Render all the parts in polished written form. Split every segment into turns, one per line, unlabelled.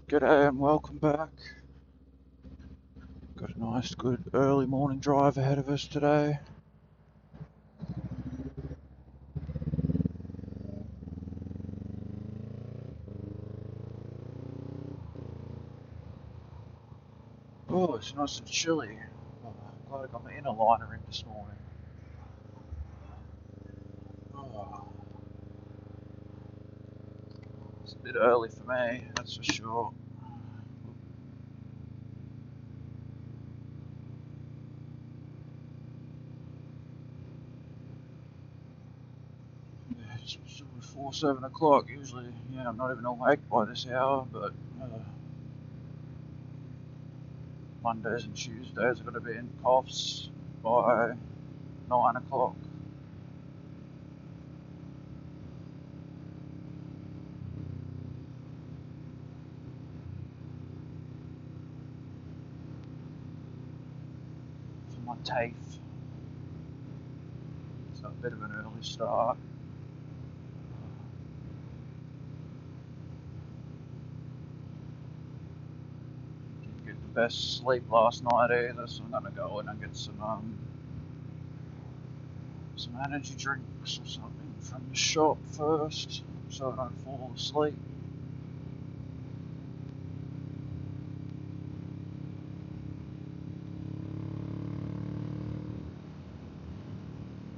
G'day and welcome back. Got a nice, good early morning drive ahead of us today. Oh, it's nice and chilly. Oh, I'm glad I got my inner liner in this morning. Oh, it's a bit early for me, that's for sure. Yeah, it's sort of 4, 7 o'clock. Usually, yeah, I'm not even awake by this hour, but Mondays and Tuesdays I've got to be in coughs by 9 o'clock. For my TAFE. So a bit of an early start. Didn't get the best sleep last night either, so I'm gonna go in and get some energy drinks or something from the shop first, so I don't fall asleep.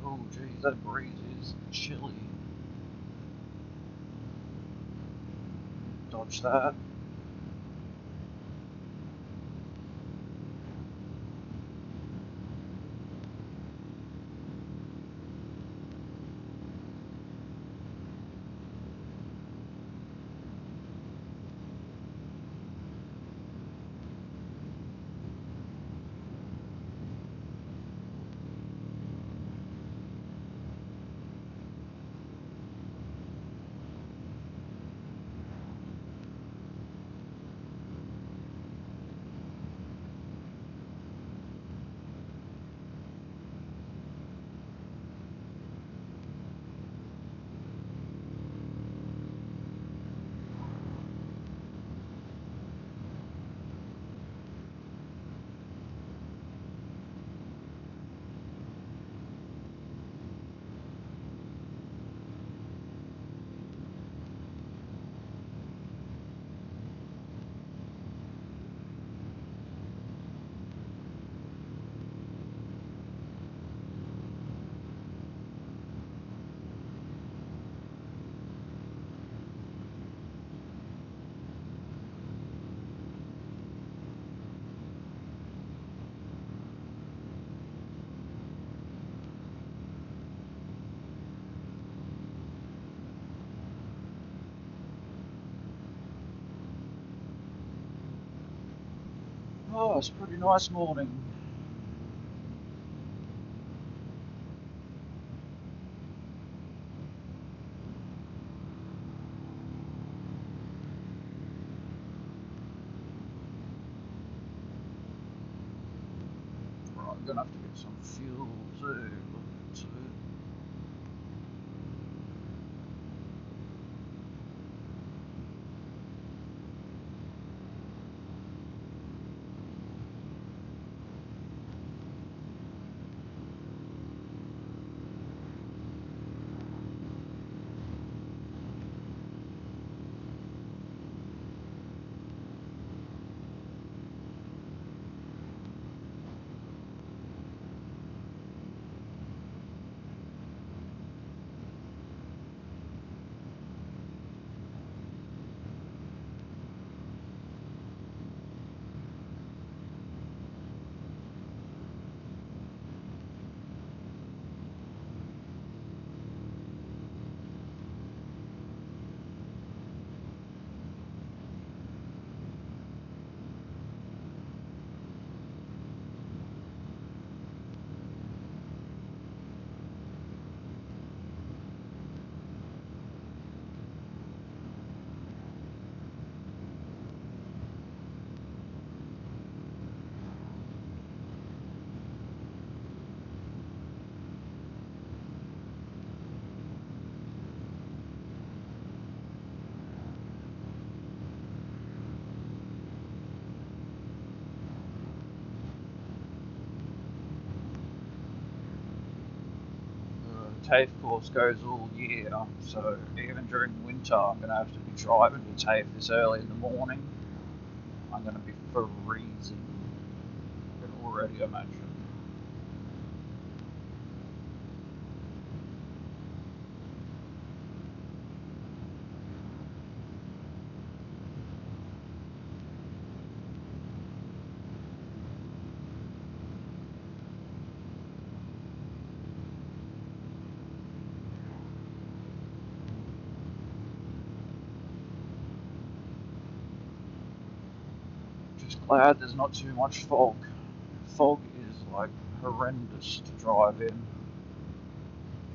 Oh geez, that breeze is chilly. Dodge that. Oh, it's a pretty nice morning. Right, I'm gonna have to get some fuel too. TAFE course goes all year, so even during winter I'm going to have to be driving to TAFE this early in the morning. I'm going to be freezing. I can already imagine. Just glad there's not too much fog. Fog is like horrendous to drive in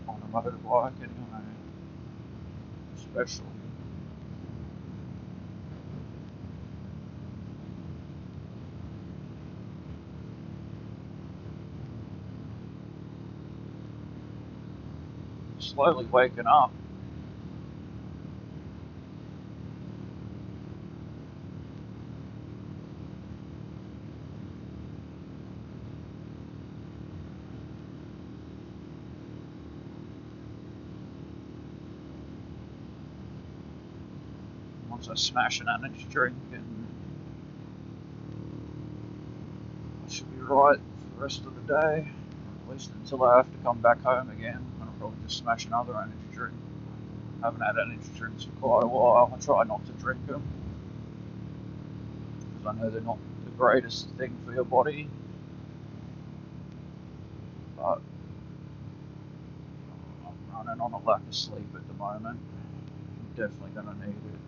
on a motorbike anyway, especially. Slowly waking up. Once I smash an energy drink, and I should be right for the rest of the day, at least until I have to come back home again, and I'll probably just smash another energy drink. I haven't had energy drinks for quite a while. I try not to drink them, because I know they're not the greatest thing for your body, but I'm running on a lack of sleep at the moment. I'm definitely going to need it.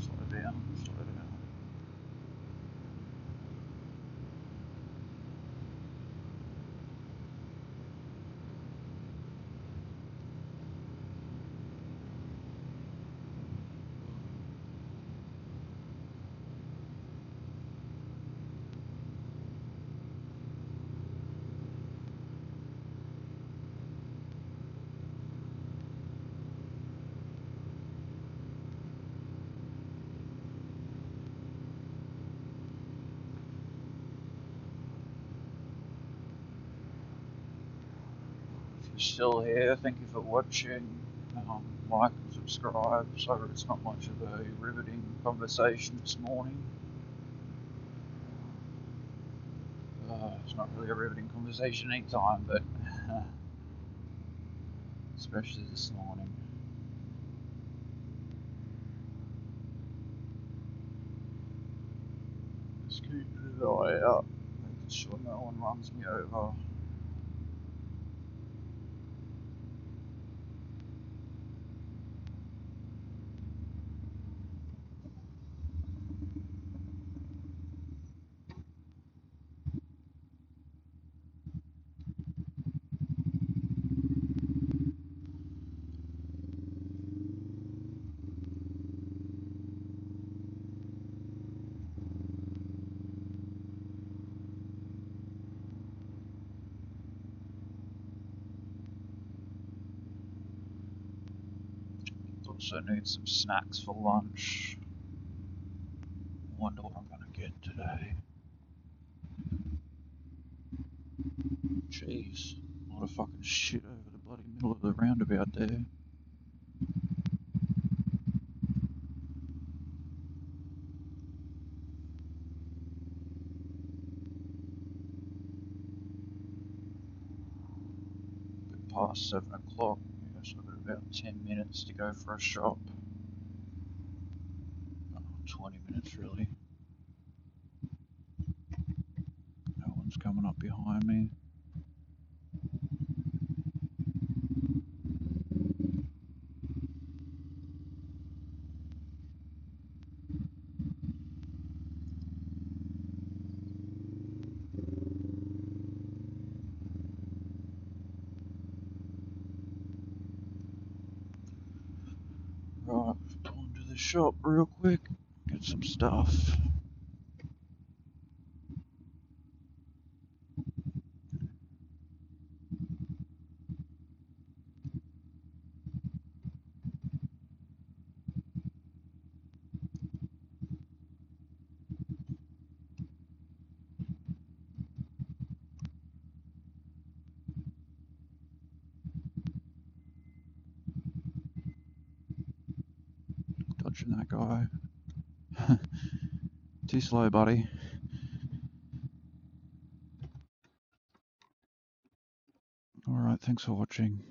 Slow down, slow down. If you're still here, thank you for watching. Like and subscribe. Sorry it's not much of a riveting conversation this morning. It's not really a riveting conversation anytime, but especially this morning. Just keeping an eye out, making sure no one runs me over. Also need some snacks for lunch. Wonder what I'm gonna get today. Jeez, a lot of fucking shit over the bloody middle of the roundabout there. Bit past 7 o'clock, yeah, so I've got about 10 minutes to go for a shop. 20 minutes really. No one's coming up behind me. Right, pulling to the shop real quick, get some stuff. watching that guy. Too slow, buddy. Alright, thanks for watching.